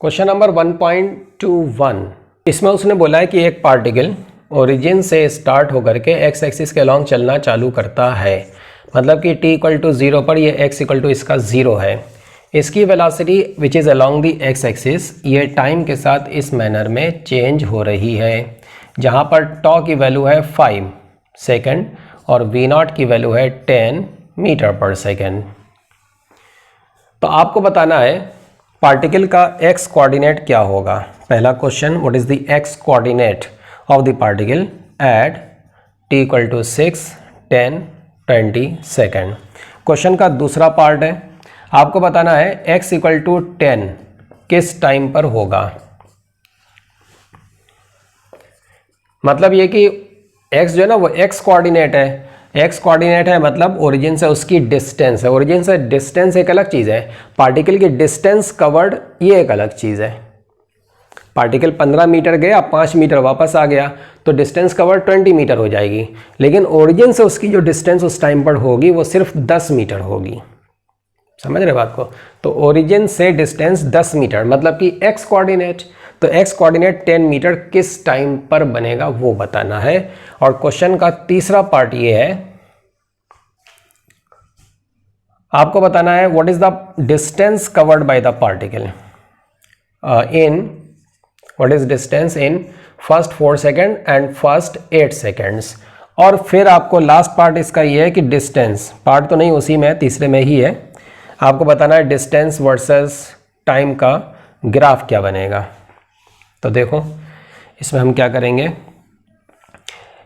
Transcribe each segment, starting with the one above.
Question number 1.21 इसमें उसने बोला है कि एक पार्टिकल ओरिजिन से स्टार्ट होकर के एक्स एक्सिस के अलॉन्ग चलना चालू करता है, मतलब कि t इक्वल टू 0 पर ये x इक्वल टू इसका 0 है। इसकी velocity which is along the x axis ये टाइम के साथ इस मैनर में चेंज हो रही है, जहाँ पर टॉ की वैल्यू है 5 सेकेंड और v0 की वैल्यू है 10 मीटर पर सेकेंड। तो आपको बताना है पार्टिकल का x कोऑर्डिनेट क्या होगा। पहला question, what is the x coordinate of the particle at t equal to 6, 10, 20 second. Question का दूसरा पार्ट है, आपको बताना है x इक्वल टू 10 किस टाइम पर होगा। मतलब ये कि x जो है ना वो x कोऑर्डिनेट है, x कोऑर्डिनेट है मतलब ओरिजिन से उसकी डिस्टेंस है। ओरिजिन से डिस्टेंस एक अलग चीज़ है, पार्टिकल की डिस्टेंस कवर्ड ये एक अलग चीज़ है। पार्टिकल 15 मीटर गया, 5 मीटर वापस आ गया तो डिस्टेंस कवर्ड 20 मीटर हो जाएगी, लेकिन ओरिजिन से उसकी जो डिस्टेंस उस टाइम पर होगी वो सिर्फ 10 मीटर होगी। समझ रहे बात को? तो ओरिजिन से डिस्टेंस 10 मीटर मतलब कि x कोऑर्डिनेट, तो x कोऑर्डिनेट 10 मीटर किस टाइम पर बनेगा वो बताना है। और क्वेश्चन का तीसरा पार्ट ये है, आपको बताना है what is the distance covered by the particle in what is distance in first 4 second and first 8 seconds. और फिर आपको लास्ट पार्ट इसका ये है कि डिस्टेंस पार्ट तो नहीं उसी में, तीसरे में ही है, आपको बताना है डिस्टेंस वर्सेस टाइम का ग्राफ क्या बनेगा। तो देखो इसमें हम क्या करेंगे,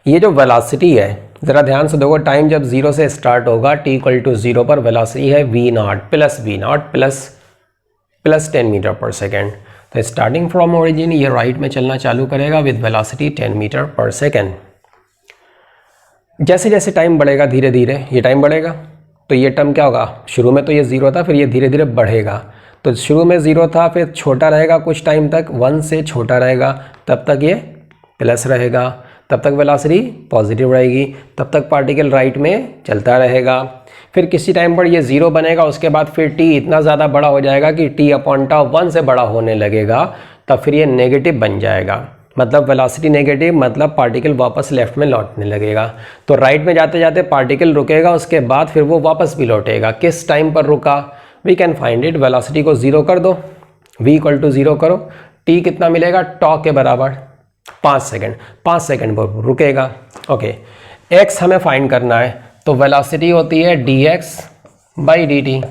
ये जो वेलोसिटी है ज़रा ध्यान से देखो, टाइम जब 0 से स्टार्ट होगा t इक्वल टू 0 पर वेलोसिटी है v0 प्लस 10 मीटर पर सेकेंड। तो स्टार्टिंग फ्रॉम ओरिजिन ये राइट में चलना चालू करेगा विद वेलोसिटी 10 मीटर पर सेकेंड। जैसे जैसे टाइम बढ़ेगा धीरे धीरे ये टाइम बढ़ेगा, तो ये टर्म क्या होगा, शुरू में तो ये 0 था फिर ये धीरे धीरे बढ़ेगा। तो शुरू में 0 था फिर छोटा रहेगा कुछ टाइम तक, 1 से छोटा रहेगा, तब तक ये प्लस रहेगा, तब तक वेलोसिटी पॉजिटिव रहेगी, तब तक पार्टिकल राइट में चलता रहेगा। फिर किसी टाइम पर ये 0 बनेगा, उसके बाद फिर t इतना ज़्यादा बड़ा हो जाएगा कि t अपॉन टाउ 1 से बड़ा होने लगेगा, तब फिर ये नेगेटिव बन जाएगा, मतलब वेलोसिटी नेगेटिव मतलब पार्टिकल वापस लेफ्ट में लौटने लगेगा। तो राइट में जाते जाते पार्टिकल रुकेगा, उसके बाद फिर वो वापस भी लौटेगा। किस टाइम पर रुका, we can find it, velocity को 0 कर दो, v इक्वल टू 0 करो, t कितना मिलेगा, टॉ के बराबर 5 सेकेंड, 5 सेकेंड पर रुकेगा। ओके, x हमें फाइंड करना है, तो वेलोसिटी होती है dx बाई dt,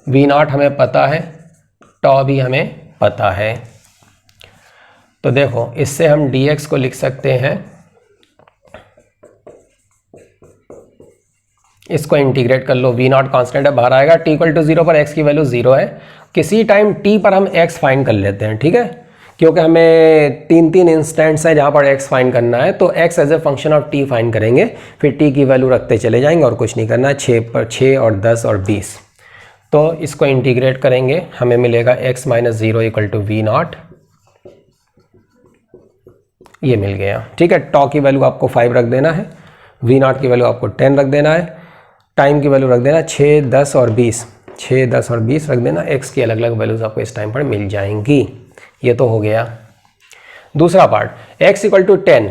v0 हमें पता है, टॉ भी हमें पता है। तो देखो इससे हम dx को लिख सकते हैं, इसको इंटीग्रेट कर लो, v0 कांस्टेंट है बाहर आएगा, t इक्वल टू 0 पर x की वैल्यू 0 है। किसी टाइम t पर हम x फाइंड कर लेते हैं, ठीक है, क्योंकि हमें 3 इंस्टेंट्स है जहाँ पर x फाइंड करना है, तो x as a function of t find करेंगे, फिर t की वैल्यू रखते चले जाएंगे और कुछ नहीं करना है। 6 और 10 और 20, तो इसको इंटीग्रेट करेंगे, हमें मिलेगा x minus 0 equal to v0, ये मिल गया, ठीक है। टॉ की वैल्यू आपको 5 रख देना है, v0 की वैल्यू आपको 10 रख देना है, टाइम की वैल्यू रख देना 6, 10 और 20, 6, 10 और 20 रख देना, x की अलग अलग वैल्यूज आपको इस टाइम पर मिल जाएंगी। ये तो हो गया। दूसरा part, x equal to 10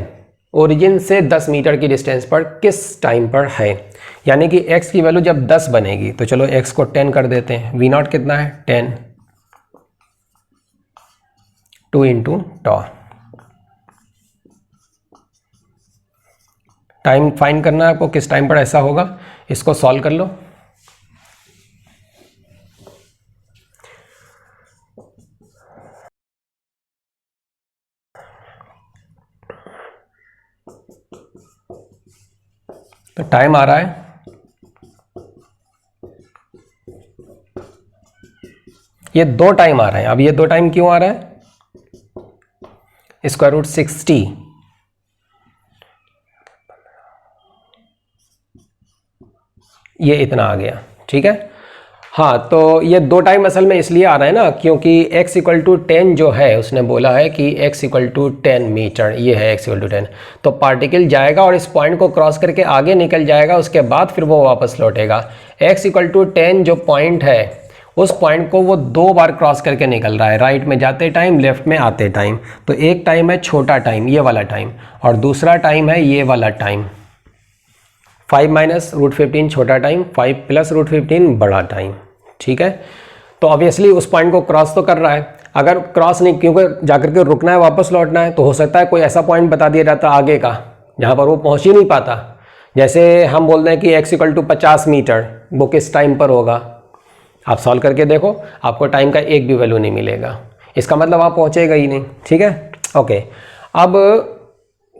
origin से 10 मीटर की डिस्टेंस पर किस टाइम पर है, यानी कि x की वैल्यू जब 10 बनेगी, तो चलो x को 10 कर देते हैं, v0 कितना है 10, 2 इंटू टॉ। टाइम फाइंड करना है आपको, किस टाइम पर ऐसा होगा, इसको सॉल्व कर लो। तो टाइम आ रहा है ये 2 टाइम आ रहे हैं। अब ये 2 टाइम क्यों आ रहा है, स्क्वायर रूट 60, ये इतना आ गया, ठीक है। हाँ, तो ये 2 टाइम असल में इसलिए आ रहा है ना, क्योंकि x इक्वल टू 10 जो है उसने बोला है कि x इक्वल टू 10 मीटर, ये है x इक्वल टू 10, तो पार्टिकल जाएगा और इस पॉइंट को क्रॉस करके आगे निकल जाएगा, उसके बाद फिर वो वापस लौटेगा। x इक्वल टू 10 जो पॉइंट है उस पॉइंट को वो 2 बार क्रॉस करके निकल रहा है, राइट में जाते टाइम, लेफ्ट में आते टाइम। तो एक टाइम है छोटा टाइम, ये वाला टाइम, और दूसरा टाइम है ये वाला टाइम। 5 माइनस रूट 15 छोटा टाइम, 5 प्लस रूट 15 बड़ा टाइम। ठीक है, तो ऑब्वियसली उस पॉइंट को क्रॉस तो कर रहा है। अगर क्रॉस नहीं, क्योंकि जाकर के रुकना है, वापस लौटना है, तो हो सकता है कोई ऐसा पॉइंट बता दिया जाता आगे का जहाँ पर वो पहुँच ही नहीं पाता। जैसे हम बोल रहे हैं कि x = 50 मीटर, वो किस टाइम पर होगा, आप सॉल्व करके देखो, आपको टाइम का एक भी वैल्यू नहीं मिलेगा, इसका मतलब आप पहुँचेगा ही नहीं। ठीक है, ओके। अब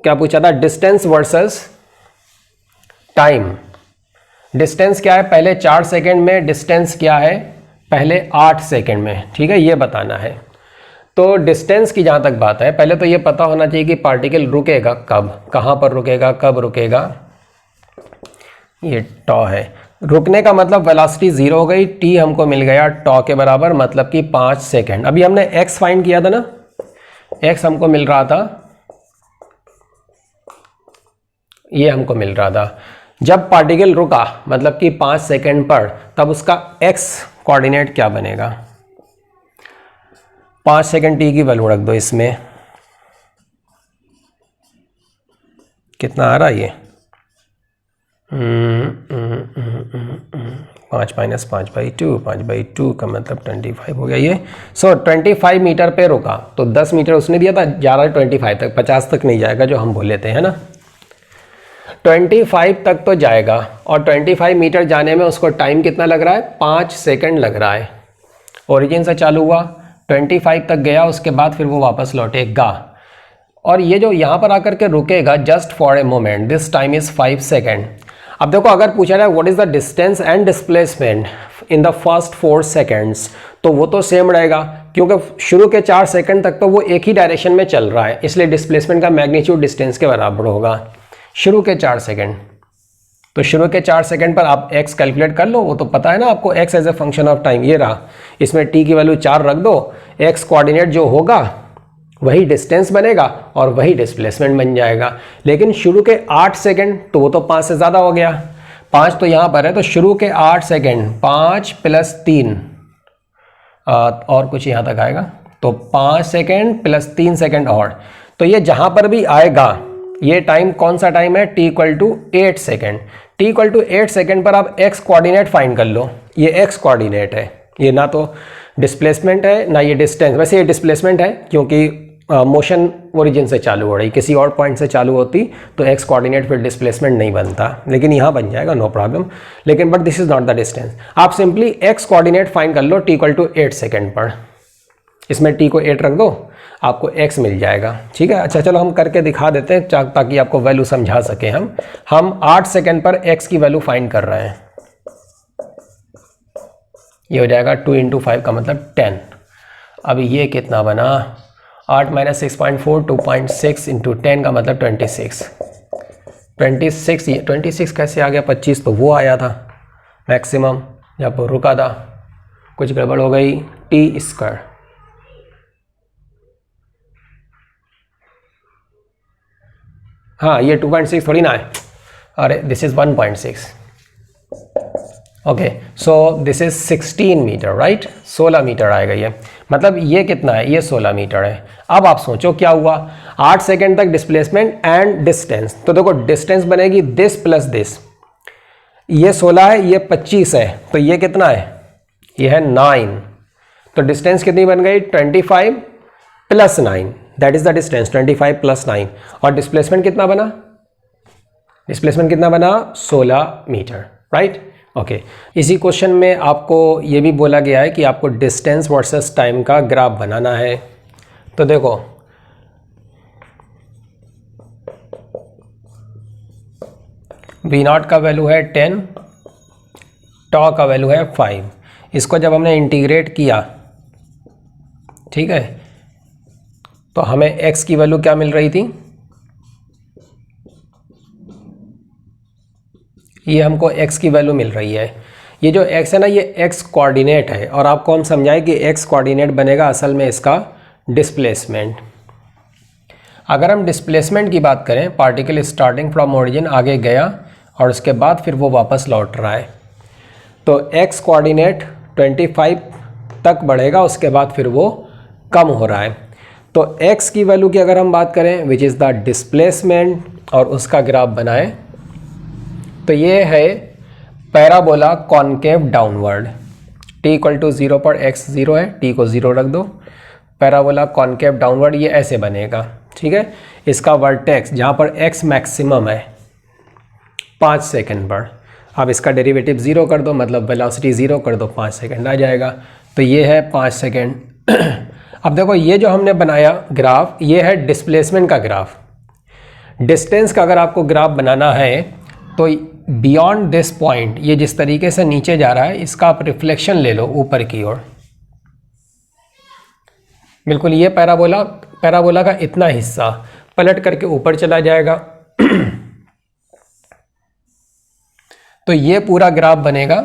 क्या पूछा था, डिस्टेंस वर्सेस टाइम। डिस्टेंस क्या है, पहले 4 सेकेंड में, डिस्टेंस क्या है पहले 8 सेकेंड में। ठीक है, ये बताना है। तो डिस्टेंस की जहाँ तक बात है, पहले तो ये पता होना चाहिए कि पार्टिकल रुकेगा कब, कहाँ पर रुकेगा, कब रुकेगा। ये टॉ है, रुकने का मतलब वेलोसिटी 0 हो गई, t हमको मिल गया टॉ के बराबर, मतलब कि 5 सेकेंड। अभी हमने x फाइंड किया था ना, x हमको मिल रहा था, ये हमको मिल रहा था। जब पार्टिकल रुका मतलब कि 5 सेकेंड पर, तब उसका x कोऑर्डिनेट क्या बनेगा। 5 सेकेंड t की वैल्यू रख दो इसमें, कितना आ रहा है ये 5 माइनस 5/2, 5/2 का मतलब 25 हो गया ये। सो 25 मीटर पे रुका, तो 10 मीटर उसने दिया था, जा रहा है 25 तक, 50 तक नहीं जाएगा जो हम बोल लेते हैं ना, 25 तक तो जाएगा। और 25 मीटर जाने में उसको टाइम कितना लग रहा है, 5 सेकेंड लग रहा है। ओरिजिन से चालू हुआ, 25 तक गया, उसके बाद फिर वो वापस लौटेगा। और ये जो यहाँ पर आकर के रुकेगा, just for a moment, this time is 5 second. अब देखो, अगर पूछा जाए what is the distance and displacement in the first 4 seconds, तो वो तो सेम रहेगा, क्योंकि शुरू के 4 सेकेंड तक तो वो एक ही डायरेक्शन में चल रहा है, इसलिए डिस्प्लेसमेंट का मैग्नीट्यूड डिस्टेंस के बराबर होगा। शुरू के 4 सेकेंड, तो शुरू के 4 सेकेंड पर आप x कैलकुलेट कर लो, वो तो पता है ना आपको, x as a function of time, ये रहा, इसमें t की वैल्यू 4 रख दो, x कोऑर्डिनेट जो होगा वही डिस्टेंस बनेगा और वही डिस्प्लेसमेंट बन जाएगा। लेकिन शुरू के 8 सेकेंड तो वो तो 5 से ज़्यादा हो गया, 5 तो यहाँ पर है, तो शुरू के 8 सेकेंड 5 + 3 और कुछ यहाँ तक आएगा, तो 5 सेकेंड + 3 सेकेंड और, तो ये जहाँ पर भी आएगा ये टाइम कौन सा टाइम है, t = 8 सेकेंड। t = 8 सेकेंड पर आप x कोऑर्डिनेट फाइंड कर लो, ये x कोऑर्डिनेट है, ये ना तो डिस्प्लेसमेंट है ना ये डिस्टेंस। वैसे ये डिस्प्लेसमेंट है क्योंकि मोशन ओरिजिन से चालू हो रही, किसी और पॉइंट से चालू होती तो x कोऑर्डिनेट फिर डिस्प्लेसमेंट नहीं बनता, लेकिन यहाँ बन जाएगा, नो प्रॉब्लम। लेकिन but this is not the distance. आप सिंपली x कोऑर्डिनेट फाइंड कर लो t = 8 सेकेंड पर, इसमें t को 8 रख दो, आपको x मिल जाएगा। ठीक है, अच्छा चलो हम करके दिखा देते हैं ताकि आपको वैल्यू समझा सके। हम 8 सेकेंड पर x की वैल्यू फाइंड कर रहे हैं, ये हो जाएगा 2 × 5 का मतलब 10। अब ये कितना बना, 8 - 6.4, 2.6 × 10 का मतलब 26। 26 कैसे आ गया, 25 तो वो आया था मैक्सिमम जब रुका था, कुछ गड़बड़ हो गई, t²। हाँ, ये 2.6 थोड़ी ना है, अरे this is 1.6। Okay, so this is 16 metre, right, 16 metre आएगा ये, मतलब ये कितना है, ये 16 मीटर है। अब आप सोचो क्या हुआ, 8 सेकेंड तक डिस्प्लेसमेंट एंड डिस्टेंस, तो देखो डिस्टेंस बनेगी दिस प्लस दिस, ये 16 है, ये 25 है, तो ये कितना है, ये है 9, तो डिस्टेंस कितनी बन गई, 25 + 9, दैट इज द डिस्टेंस, 25 + 9। और डिस्प्लेसमेंट कितना बना, डिस्प्लेसमेंट कितना बना, 16 मीटर, राइट। ओके, इसी क्वेश्चन में आपको ये भी बोला गया है कि आपको डिस्टेंस वर्सेस टाइम का ग्राफ बनाना है। तो देखो v0 का वैल्यू है 10, टॉ का वैल्यू है 5। इसको जब हमने इंटीग्रेट किया, ठीक है, तो हमें x की वैल्यू क्या मिल रही थी, ये हमको x की वैल्यू मिल रही है। ये जो x है ना, ये x कोऑर्डिनेट है, और आपको हम समझाएं कि x कोऑर्डिनेट बनेगा असल में इसका डिस्प्लेसमेंट। अगर हम डिस्प्लेसमेंट की बात करें, पार्टिकल स्टार्टिंग फ्रॉम ओरिजिन आगे गया और उसके बाद फिर वो वापस लौट रहा है, तो x कोऑर्डिनेट 25 तक बढ़ेगा, उसके बाद फिर वो कम हो रहा है। तो x की वैल्यू की अगर हम बात करें विच इज़ द डिस्प्लेसमेंट और उसका ग्राफ बनाएं, तो ये है parabola concave downward. t equal to 0 पर x 0 है, t को 0 रख दो। पैराबोला कॉन्केव डाउनवर्ड ये ऐसे बनेगा, ठीक है। इसका वर्टेक्स जहाँ पर x मैक्सिमम है 5 सेकंड पर, अब इसका डेरिवेटिव 0 कर दो, मतलब वेलोसिटी 0 कर दो, 5 सेकंड आ जाएगा। तो ये है 5 सेकंड। अब देखो ये जो हमने बनाया ग्राफ, ये है डिस्प्लेसमेंट का ग्राफ। डिस्टेंस का अगर आपको ग्राफ बनाना है तो बियॉन्ड दिस पॉइंट, ये जिस तरीके से नीचे जा रहा है, इसका आप रिफ्लेक्शन ले लो ऊपर की ओर। बिल्कुल ये पैराबोला का इतना हिस्सा पलट करके ऊपर चला जाएगा। तो ये पूरा ग्राफ बनेगा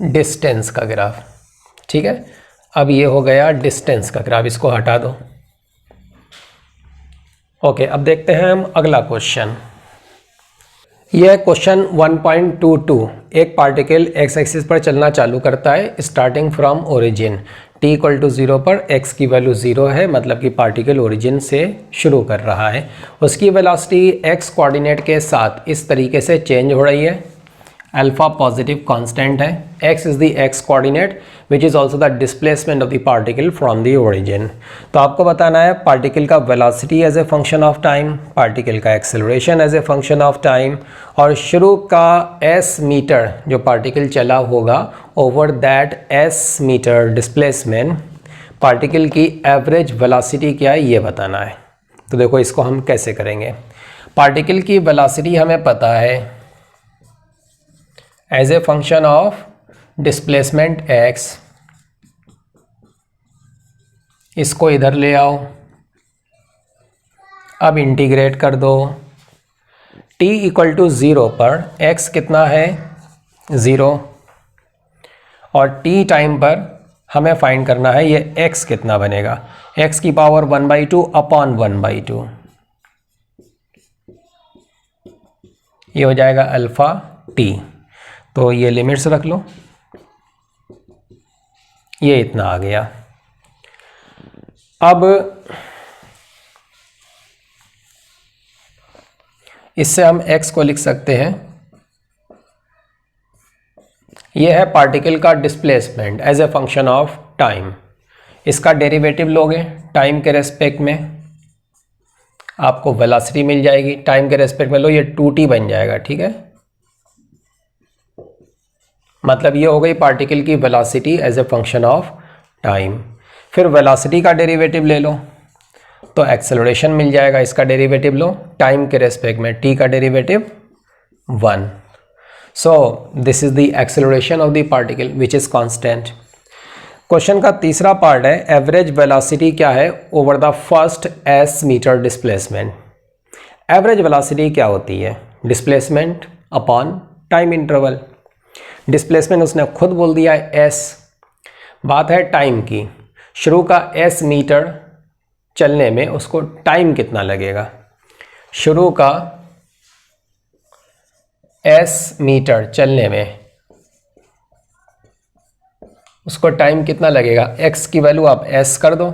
डिस्टेंस का ग्राफ, ठीक है। अब ये हो गया डिस्टेंस का ग्राफ, इसको हटा दो। ओके, अब देखते हैं हम अगला क्वेश्चन। यह है क्वेश्चन 1.22। एक पार्टिकल एक्स एक्सिस पर चलना चालू करता है starting from origin. t equal to 0 पर x की वैल्यू 0 है, मतलब कि पार्टिकल ओरिजिन से शुरू कर रहा है। उसकी वेलोसिटी x कोऑर्डिनेट के साथ इस तरीके से चेंज हो रही है। अल्फा पॉजिटिव कांस्टेंट है, x is the x coordinate which is also the displacement of the particle from the origin. तो आपको बताना है पार्टिकल का velocity as a function of time, particle का acceleration as a function of time, और शुरू का s मीटर जो पार्टिकल चला होगा over that s metre displacement, particle की एवरेज वेलोसिटी क्या है ये बताना है। तो देखो इसको हम कैसे करेंगे। पार्टिकल की वेलोसिटी हमें पता है as a function of displacement x, इसको इधर ले आओ, अब इंटीग्रेट कर दो। t इक्वल टू 0 पर x कितना है 0, और t टाइम पर हमें फाइंड करना है ये x कितना बनेगा, x की पावर 1/2 अपॉन 1/2, ये हो जाएगा अल्फा t। तो ये लिमिट्स रख लो, ये इतना आ गया। अब इससे हम x को लिख सकते हैं, ये है पार्टिकल का displacement as a function of time. इसका डेरिवेटिव लोगे टाइम के रेस्पेक्ट में, आपको वेलोसिटी मिल जाएगी। टाइम के रेस्पेक्ट में लो, ये 2t बन जाएगा, ठीक है। मतलब ये हो गई पार्टिकल की velocity as a function of time. फिर वेलोसिटी का डेरिवेटिव ले लो तो एक्सेलरेशन मिल जाएगा, इसका डेरिवेटिव लो टाइम के रेस्पेक्ट में, t का derivative 1। So this is the acceleration of the particle which is constant. Question का तीसरा पार्ट है एवरेज वेलोसिटी क्या है over the first s metre displacement. Average velocity क्या होती है, displacement upon time interval. Displacement उसने खुद बोल दिया है s, बात है टाइम की। शुरू का s मीटर चलने में उसको टाइम कितना लगेगा, शुरू का s मीटर चलने में उसको टाइम कितना लगेगा, x की वैल्यू आप s कर दो,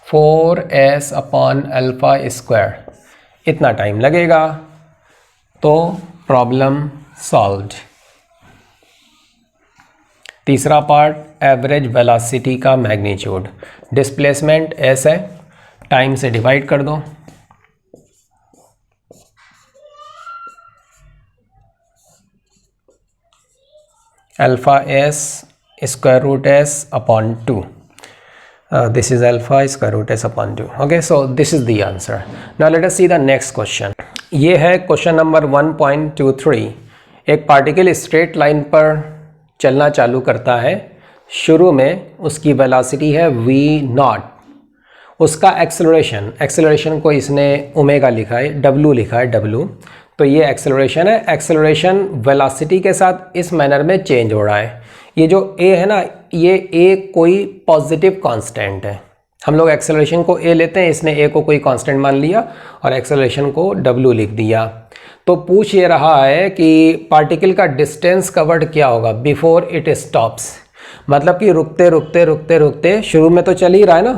4s अपॉन अल्फा स्क्वायर, इतना टाइम लगेगा। तो प्रॉब्लम सॉल्व्ड। तीसरा पार्ट एवरेज वेलोसिटी का मैग्नीट्यूड, डिस्प्लेसमेंट s है, टाइम से डिवाइड कर दो, alpha s square root s upon 2, this is alpha square root s upon 2. Okay, so this is the answer. Now let us see the next question. ये है question number 1.23। एक particle straight line पर चलना चालू करता है, शुरू में उसकी वेलोसिटी है v0, उसका एक्सेलरेशन को इसने ओमेगा लिखा है, w लिखा है w, तो ये एक्सेलरेशन है। एक्सेलरेशन वेलोसिटी के साथ इस मैनर में चेंज हो रहा है। ये जो a है ना, ये a कोई पॉजिटिव कांस्टेंट है, हम लोग एक्सेलरेशन को a लेते हैं, इसने a को कोई कांस्टेंट मान लिया और एक्सेलरेशन को w लिख दिया। तो पूछ ये रहा है कि पार्टिकल का डिस्टेंस कवर्ड क्या होगा बिफोर इट स्टॉप्स, मतलब कि रुकते रुकते रुकते रुकते, शुरू में तो चल ही रहा है ना,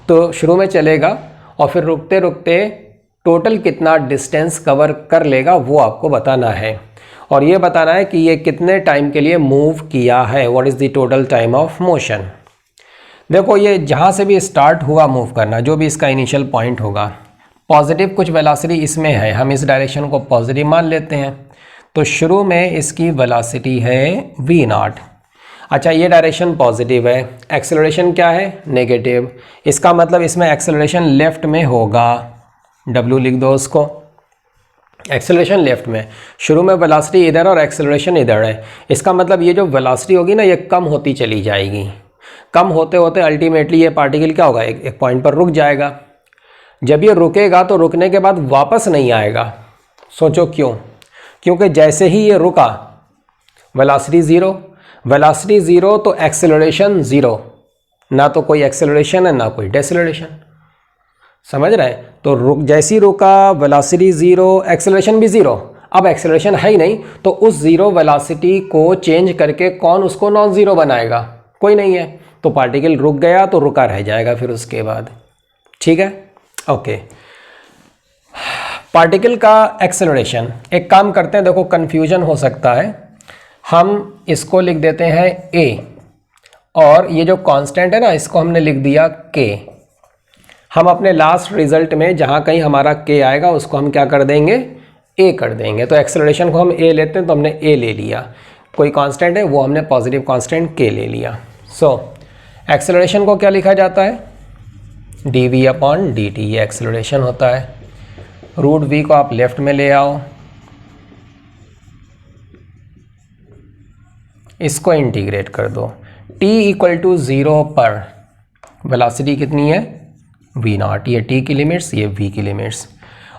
तो शुरू में चलेगा और फिर रुकते रुकते टोटल कितना डिस्टेंस कवर कर लेगा वो आपको बताना है, और ये बताना है कि ये कितने टाइम के लिए मूव किया है, what is the total time of motion. देखो ये जहाँ से भी स्टार्ट हुआ मूव करना, जो भी इसका इनिशियल पॉइंट होगा, पॉजिटिव कुछ वेलोसिटी इसमें है, हम इस डायरेक्शन को पॉजिटिव मान लेते हैं, तो शुरू में इसकी वेलोसिटी है v0। अच्छा ये डायरेक्शन पॉजिटिव है, एक्सेलरेशन क्या है नेगेटिव, इसका मतलब इसमें एक्सेलरेशन लेफ्ट में होगा, w लिख दो उसको, एक्सेलरेशन लेफ्ट में, शुरू में वेलोसिटी इधर और एक्सेलरेशन इधर है, इसका मतलब ये जो वेलोसिटी होगी ना ये कम होती चली जाएगी, कम होते होते अल्टीमेटली ये पार्टिकल क्या होगा, एक पॉइंट पर रुक जाएगा। जब ये रुकेगा तो रुकने के बाद वापस नहीं आएगा, सोचो क्यों, क्योंकि जैसे ही ये रुका वेलोसिटी ज़ीरो, वेलोसिटी ज़ीरो तो एक्सेलरेशन ज़ीरो, ना तो कोई एक्सेलरेशन है ना कोई डेसेलरेशन, समझ रहे हैं। तो रुक, जैसी रुका वेलोसिटी ज़ीरो, एक्सेलरेशन भी ज़ीरो, अब एक्सेलरेशन है ही नहीं, तो उस ज़ीरो वेलोसिटी को चेंज करके कौन उसको नॉन ज़ीरो बनाएगा, कोई नहीं है, तो पार्टिकल रुक गया तो रुका रह जाएगा फिर उसके बाद, ठीक है ओके। पार्टिकल का एक्सेलरेशन, एक काम करते हैं, देखो कन्फ्यूजन हो सकता है, हम इसको लिख देते हैं a, और ये जो कांस्टेंट है ना इसको हमने लिख दिया k। हम अपने लास्ट रिजल्ट में जहाँ कहीं हमारा k आएगा उसको हम क्या कर देंगे, a कर देंगे, तो एक्सेलरेशन को हम a लेते हैं तो हमने a ले लिया, कोई कांस्टेंट है वो हमने पॉजिटिव कांस्टेंट k ले लिया। सो एक्सेलरेशन को क्या लिखा जाता है, dv/dt, ये एक्सेलरेशन होता है, रूट v को आप लेफ्ट में ले आओ, इसको इंटीग्रेट कर दो, t इक्वल टू 0 पर वेलोसिटी कितनी है v0, ये t की लिमिट्स ये v की लिमिट्स,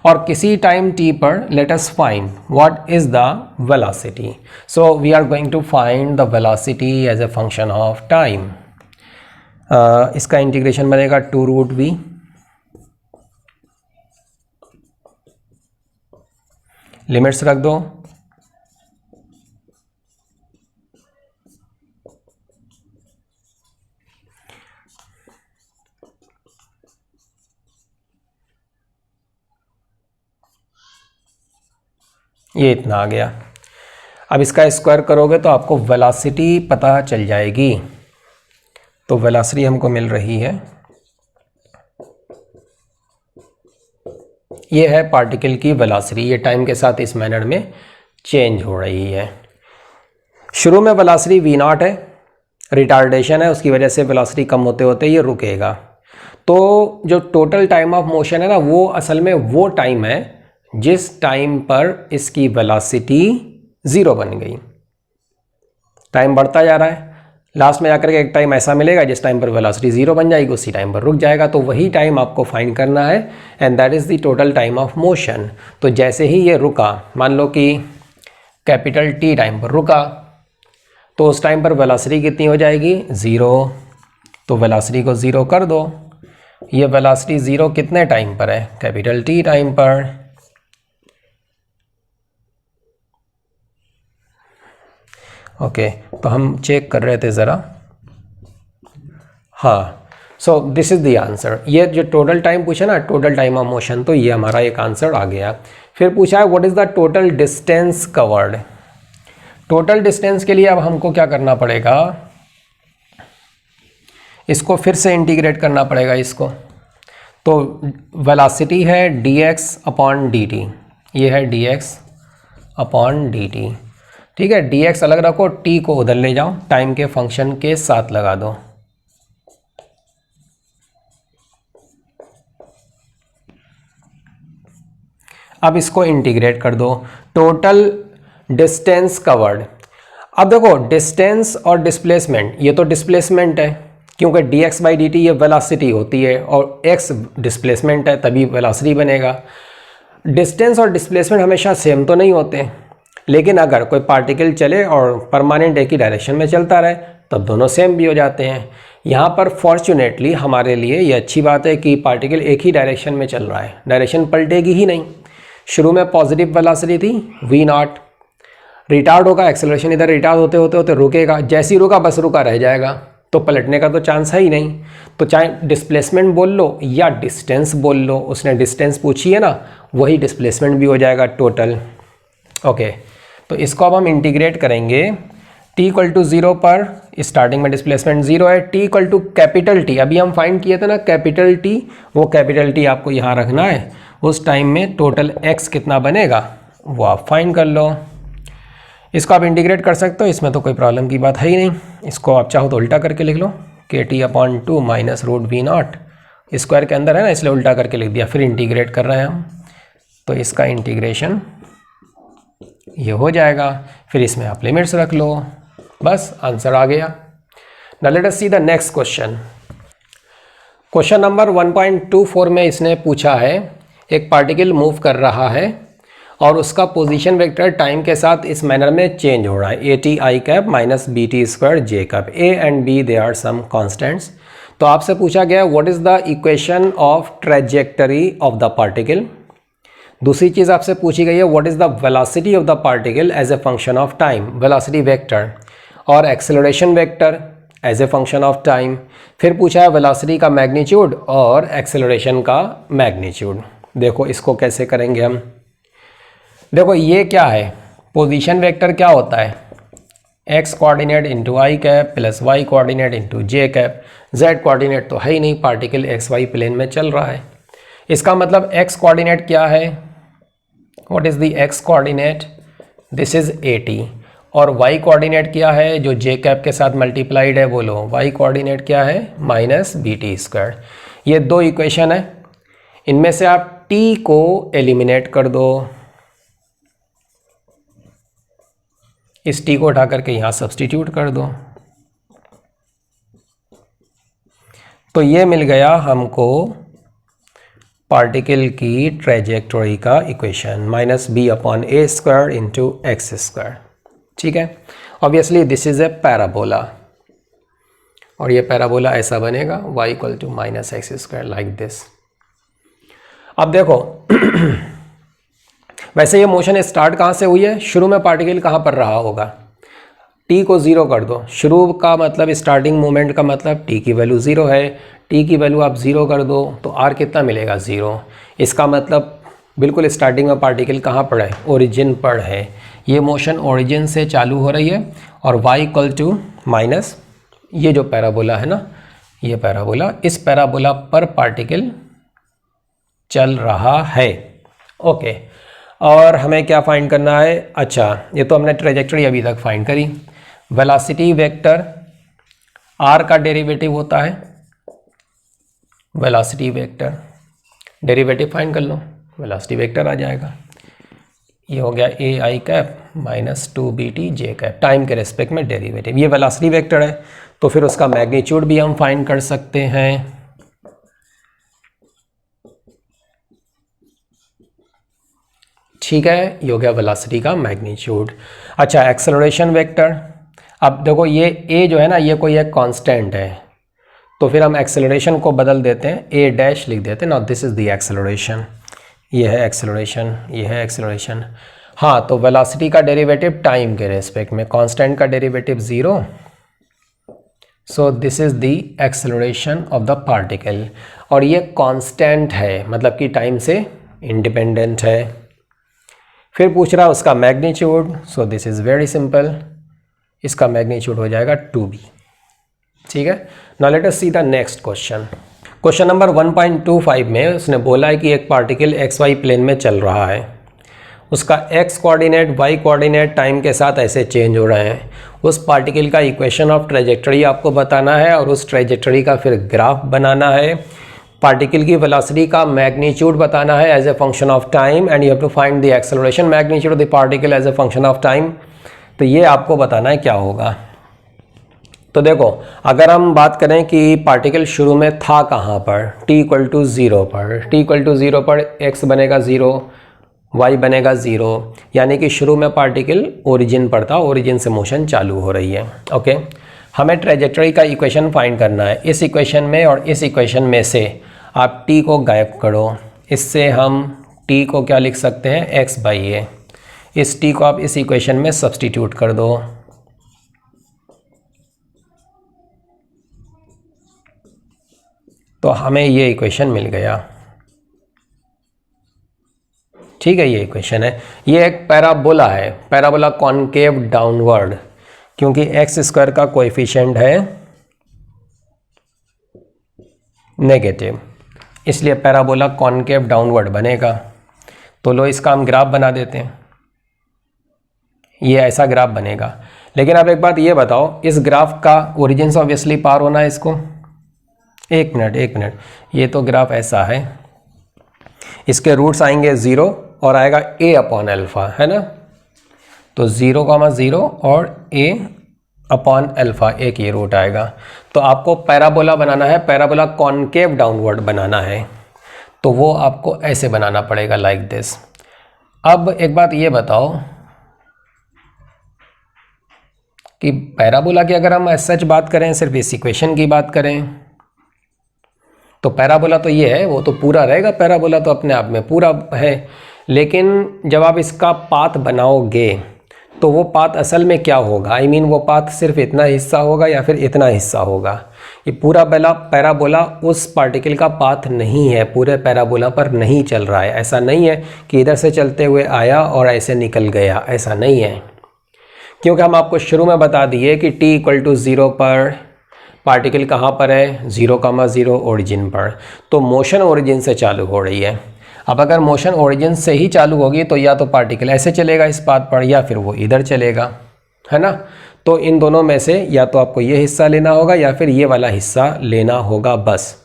और किसी टाइम t पर let us find what is the velocity, so we are going to find the velocity as a function of time. इसका इंटीग्रेशन बनेगा 2 रूट v, लिमिट्स रख दो, ये इतना आ गया। अब इसका स्क्वायर करोगे तो आपको वेलोसिटी पता चल जाएगी, तो वेलोसिटी हमको मिल रही है, ये है पार्टिकल की वेलोसिटी, ये टाइम के साथ इस मैनर में चेंज हो रही है। शुरू में वेलोसिटी v0 है, रिटार्डेशन है, उसकी वजह से वेलोसिटी कम होते होते ये रुकेगा, तो जो टोटल टाइम ऑफ मोशन है ना वो असल में वो टाइम है जिस टाइम पर इसकी वेलोसिटी ज़ीरो बन गई, टाइम बढ़ता जा रहा है, लास्ट में जाकर के एक टाइम ऐसा मिलेगा जिस टाइम पर वेलोसिटी ज़ीरो बन जाएगी, उसी टाइम पर रुक जाएगा, तो वही टाइम आपको फाइंड करना है, and that is the total time of motion. तो जैसे ही ये रुका, मान लो कि कैपिटल T टाइम पर रुका, तो उस टाइम पर वेलोसिटी कितनी हो जाएगी ज़ीरो, तो वेलोसिटी को ज़ीरो कर दो, ये वेलोसिटी ज़ीरो कितने टाइम पर है, कैपिटल T टाइम पर, ओके तो हम चेक कर रहे थे ज़रा, हाँ, so this is the answer. ये जो टोटल टाइम पूछा ना, टोटल टाइम ऑफ मोशन, तो ये हमारा एक आंसर आ गया। फिर पूछा है what is the total distance covered. Total distance के लिए अब हमको क्या करना पड़ेगा, इसको फिर से इंटीग्रेट करना पड़ेगा इसको, तो वेलोसिटी है dx/dt, ये है dx/dt, ठीक है, dx अलग रखो, t को उधर ले जाओ, टाइम के फंक्शन के साथ लगा दो, अब इसको इंटीग्रेट कर दो, टोटल डिस्टेंस कवर्ड। अब देखो डिस्टेंस और डिस्प्लेसमेंट, ये तो डिस्प्लेसमेंट है क्योंकि dx/dt ये वेलोसिटी होती है और x डिस्प्लेसमेंट है, तभी वेलोसिटी बनेगा। डिस्टेंस और डिस्प्लेसमेंट हमेशा सेम तो नहीं होते, लेकिन अगर कोई पार्टिकल चले और परमानेंट एक ही डायरेक्शन में चलता रहे तब दोनों सेम भी हो जाते हैं। यहाँ पर फॉर्चुनेटली हमारे लिए ये अच्छी बात है कि पार्टिकल एक ही डायरेक्शन में चल रहा है, डायरेक्शन पलटेगी ही नहीं, शुरू में पॉजिटिव वेलोसिटी थी v0, रिटार्ड होगा, एक्सेलरेशन इधर रिटार्ड होते होते होते रुकेगा, जैसे ही रुका बस रुका रह जाएगा, तो पलटने का तो चांस है ही नहीं। तो चाहे डिस्प्लेसमेंट बोल लो या डिस्टेंस बोल लो, उसने डिस्टेंस पूछी है ना, वही डिस्प्लेसमेंट भी हो जाएगा टोटल। ओके, तो इसको अब हम इंटीग्रेट करेंगे। t इक्वल टू 0 पर स्टार्टिंग में डिस्प्लेसमेंट 0 है, t equal to capital T, अभी हम फाइंड किए थे ना कैपिटल T, वो कैपिटल T आपको यहाँ रखना है। उस टाइम में टोटल x कितना बनेगा वो आप फाइंड कर लो। इसको आप इंटीग्रेट कर सकते हो, इसमें तो कोई प्रॉब्लम की बात है ही नहीं। इसको आप चाहो तो उल्टा करके लिख लो, KT/2 minus root v0, square के अंदर है ना इसलिए उल्टा करके लिख दिया। फिर इंटीग्रेट कर रहे हैं हम, तो इसका इंटीग्रेशन ये हो जाएगा। फिर इसमें आप लिमिट्स रख लो, बस आंसर आ गया। Now let us see the next question. Question number 1.24 में इसने पूछा है, एक पार्टिकल मूव कर रहा है और उसका पोजीशन वेक्टर टाइम के साथ इस मैनर में चेंज हो रहा है, AT I cap minus BT square J cap, A and B they are some constants. तो आपसे पूछा गया what is the equation of trajectory of the particle. दूसरी चीज़ आपसे पूछी गई है what is the velocity of the particle as a function of time, velocity vector, और acceleration vector as a function of time. फिर पूछा है वेलोसिटी का मैग्नीट्यूड और एक्सेलरेशन का मैग्नीट्यूड। देखो इसको कैसे करेंगे हम। देखो ये क्या है, पोजीशन वेक्टर क्या होता है, x coordinate into I cap plus y coordinate into J cap, z coordinate तो है ही नहीं, पार्टिकल xy प्लेन में चल रहा है। इसका मतलब x कोऑर्डिनेट क्या है, what is the x coordinate, this is AT, और y कोऑर्डिनेट क्या है जो j कैप के साथ मल्टीप्लाइड है, बोलो y कोऑर्डिनेट क्या है माइनस BT स्क्वायर। ये दो इक्वेशन है, इनमें से आप t को एलिमिनेट कर दो, इस t को उठा करके यहाँ सब्सटीट्यूट कर दो, तो ये मिल गया हमको पार्टिकल की ट्रेजेक्टरी का equation, minus b/a square into x square. ठीक है, obviously this is a parabola, और ये पैराबोला ऐसा बनेगा y equal to minus x square like this. अब देखो वैसे ये मोशन स्टार्ट कहाँ से हुई है, शुरू में पार्टिकल कहाँ पर रहा होगा, t को 0 कर दो, शुरू का मतलब स्टार्टिंग मोमेंट का मतलब t की वैल्यू 0 है, t की वैल्यू आप 0 कर दो तो r कितना मिलेगा 0। इसका मतलब बिल्कुल स्टार्टिंग में पार्टिकल कहाँ पर है, ओरिजिन पर है। ये मोशन ओरिजिन से चालू हो रही है और y इक्वल टू माइनस ये जो पैराबोला है ना, ये पैराबोला, इस पैराबोला पर पार्टिकल चल रहा है। ओके, और हमें क्या फाइंड करना है, अच्छा ये तो हमने ट्रेजेक्टरी अभी तक फाइंड करी। वेलोसिटी वेक्टर r का डेरिवेटिव होता है, वेलोसिटी वेक्टर डेरिवेटिव फाइंड कर लो, वेलोसिटी वेक्टर आ जाएगा। ये हो गया AI cap minus 2BT J cap, time के रेस्पेक्ट में डेरिवेटिव, ये वेलोसिटी वेक्टर है, तो फिर उसका मैग्नीट्यूड भी हम फाइंड कर सकते हैं। ठीक है, ये हो गया वेलोसिटी का मैग्नीट्यूड। अच्छा, एक्सेलरेशन वेक्टर, अब देखो ये a जो है ना, ये कोई एक कांस्टेंट है, तो फिर हम एक्सेलरेशन को बदल देते हैं, a डैश लिख देते हैं ना, दिस इज द एक्सेलरेशन, ये है एक्सेलरेशन, ये है एक्सेलरेशन। हाँ, तो वेलोसिटी का डेरिवेटिव टाइम के रेस्पेक्ट में, कांस्टेंट का derivative 0, so this is the acceleration of the particle, और ये कांस्टेंट है मतलब कि टाइम से इंडिपेंडेंट है। फिर पूछ रहा है उसका magnitude, so this is very simple, इसका मैग्नीट्यूड हो जाएगा 2b। ठीक है, now let us see the next question. Question number 1.25 में उसने बोला है कि एक पार्टिकल xy प्लेन में चल रहा है, उसका x coordinate y coordinate time के साथ ऐसे चेंज हो रहे हैं। उस पार्टिकल का इक्वेशन ऑफ ट्रेजेक्टरी आपको बताना है और उस ट्रेजेक्टरी का फिर ग्राफ बनाना है। पार्टिकल की वेलोसिटी का मैग्नीट्यूड बताना है as a function of time, and you have to find the acceleration magnitude of the particle as a function of time. तो ये आपको बताना है क्या होगा। तो देखो, अगर हम बात करें कि पार्टिकल शुरू में था कहाँ पर, t इक्वल टू 0 पर, t इक्वल टू 0 पर x बनेगा 0, y बनेगा 0, यानी कि शुरू में पार्टिकल ओरिजिन पर था, ओरिजिन से मोशन चालू हो रही है। ओके, हमें ट्रेजेक्टरी का इक्वेशन फाइंड करना है। इस इक्वेशन में और इस इक्वेशन में से आप t को गायब करो, इससे हम टी को क्या लिख सकते हैं, एक्स बाई ए। इस टी को आप इस इक्वेशन में सब्स्टिट्यूट कर दो, तो हमें ये इक्वेशन मिल गया। ठीक है, ये इक्वेशन है। ये एक पैराबोला है, पैराबोला कॉनकेव डाउनवर्ड, क्योंकि एक्स स्क्वायर का कोएफिशिएंट है नेगेटिव, इसलिए पैराबोला कॉनकेव डाउनवर्ड बनेगा। तो लो इसका हम ग्राफ बना देते हैं, ये ऐसा ग्राफ बनेगा। लेकिन आप एक बात ये बताओ, इस ग्राफ का ओरिजिन से ऑब्वियसली पार होना है इसको। एक मिनट, ये तो ग्राफ ऐसा है, इसके रूट्स आएंगे 0 और आएगा a अपॉन अल्फा, है ना। तो 0,0 और a अपॉन अल्फा, एक ये रूट आएगा। तो आपको पैराबोला बनाना है, पैराबोला कॉनकेव डाउनवर्ड बनाना है, तो वो आपको ऐसे बनाना पड़ेगा, लाइक दिस। अब एक बात ये बताओ कि पैराबोला की अगर हम सच बात करें, सिर्फ इस इक्वेशन की बात करें, तो पैराबोला तो ये है, वो तो पूरा रहेगा, पैराबोला तो अपने आप में पूरा है। लेकिन जब आप इसका पाथ बनाओगे तो वो पाथ असल में क्या होगा, I mean वो पाथ सिर्फ इतना हिस्सा होगा या फिर इतना हिस्सा होगा। ये पूरा पैराबोला उस पार्टिकल का पाथ नहीं है, पूरे पैराबोला पर नहीं चल रहा है। ऐसा नहीं है कि इधर से चलते हुए आया और ऐसे निकल गया, ऐसा नहीं है। क्योंकि हम आपको शुरू में बता दिए कि t = 0 पर पार्टिकल कहाँ पर है, 0,0 ओरिजिन पर। तो मोशन ओरिजिन से चालू हो रही है। अब अगर मोशन ओरिजिन से ही चालू होगी तो या तो पार्टिकल ऐसे चलेगा इस पाथ पर, या फिर वो इधर चलेगा, है ना। तो इन दोनों में से या तो आपको ये हिस्सा लेना होगा या फिर ये वाला हिस्सा लेना होगा, बस।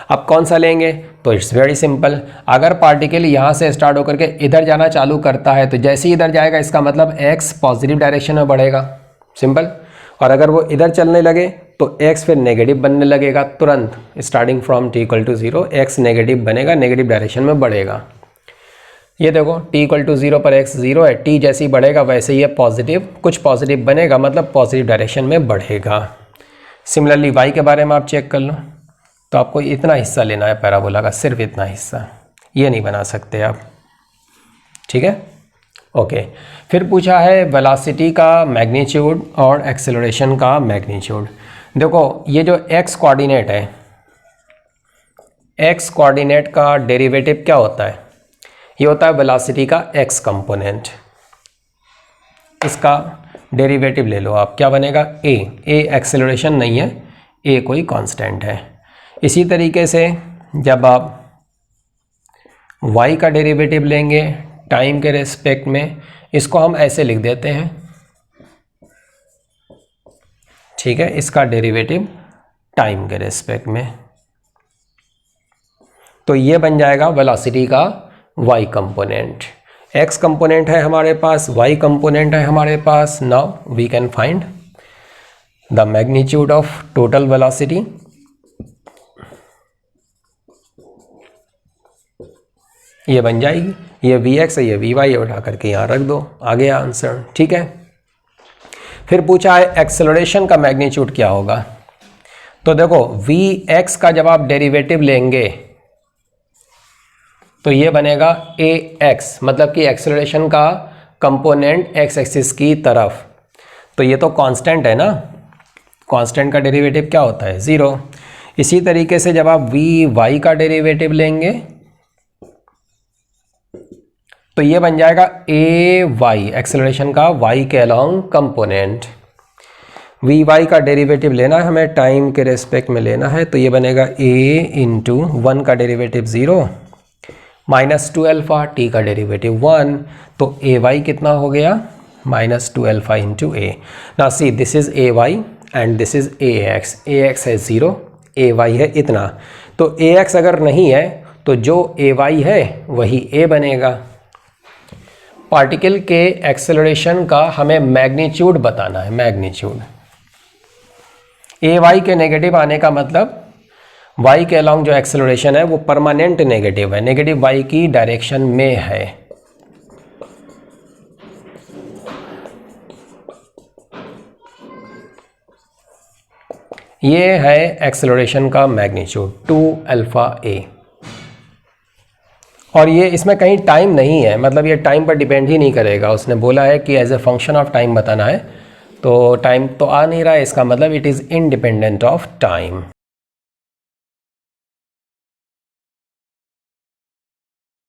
अब कौन सा लेंगे, तो इट्स वेरी सिंपल। अगर पार्टिकल यहाँ से स्टार्ट होकर के इधर जाना चालू करता है तो जैसे ही इधर जाएगा इसका मतलब x पॉजिटिव डायरेक्शन में बढ़ेगा, सिंपल। और अगर वो इधर चलने लगे तो x फिर नेगेटिव बनने लगेगा तुरंत। Starting from t = 0 x negative बनेगा, नेगेटिव डायरेक्शन में बढ़ेगा। ये देखो t = 0 पर x 0 है, t जैसे ही बढ़ेगा वैसे ही ये पॉजिटिव, कुछ पॉजिटिव बनेगा, मतलब पॉजिटिव डायरेक्शन में बढ़ेगा। सिमिलरली y के बारे में आप चेक कर लो, तो आपको इतना हिस्सा लेना है पैराबोला का, सिर्फ इतना हिस्सा, ये नहीं बना सकते आप। ठीक है, ओके। फिर पूछा है वेलोसिटी का मैग्नीट्यूड और एक्सेलरेशन का मैग्नीट्यूड। देखो ये जो x कोऑर्डिनेट है, x कोऑर्डिनेट का डेरिवेटिव क्या होता है, ये होता है वेलोसिटी का x कंपोनेंट। इसका डेरिवेटिव ले लो आप, क्या बनेगा, a एक्सेलरेशन नहीं है, a कोई कांस्टेंट है। इसी तरीके से जब आप y का डेरिवेटिव लेंगे टाइम के रेस्पेक्ट में, इसको हम ऐसे लिख देते हैं, ठीक है, इसका डेरिवेटिव टाइम के रेस्पेक्ट में। तो ये बन जाएगा वेलोसिटी का y कंपोनेंट। x कंपोनेंट है हमारे पास, y कंपोनेंट है हमारे पास। Now we can find the magnitude of total velocity. ये बन जाएगी, ये vx है, ये vy उठा करके यहाँ रख दो, आ गया आंसर। ठीक है, फिर पूछा है एक्सेलरेशन का मैग्नीट्यूड क्या होगा। तो देखो vx का जब आप डेरिवेटिव लेंगे तो ये बनेगा ax, मतलब कि एक्सेलरेशन का कंपोनेंट x एक्सिस की तरफ। तो ये तो कांस्टेंट है ना, कांस्टेंट का डेरिवेटिव क्या होता है, 0। इसी तरीके से जब आप vy का डेरिवेटिव लेंगे तो ये बन जाएगा ay, एक्सेलरेशन का y के अलोंग कंपोनेंट। vy का डेरिवेटिव लेना है हमें, टाइम के रेस्पेक्ट में लेना है, तो ये बनेगा a इंटू 1 का डेरिवेटिव 0 माइनस 2 अल्फा, t का डेरिवेटिव 1, तो ay कितना हो गया, माइनस 2 अल्फा इंटू a। ना see this is ay and this is ax, ax है 0, ay है इतना। तो ax अगर नहीं है तो जो ay है वही a बनेगा। पार्टिकल के एक्सेलरेशन का हमें मैग्नीट्यूड बताना है, मैग्नीट्यूड। ay के नेगेटिव आने का मतलब y के अलोंग जो एक्सेलरेशन है वो परमानेंट नेगेटिव है, नेगेटिव y की डायरेक्शन में है। ये है एक्सेलरेशन का मैग्नीट्यूड 2 अल्फा a। और ये इसमें कहीं टाइम नहीं है, मतलब ये टाइम पर डिपेंड ही नहीं करेगा। उसने बोला है कि as a function of time बताना है, तो टाइम तो आ नहीं रहा है, इसका मतलब it is independent of time.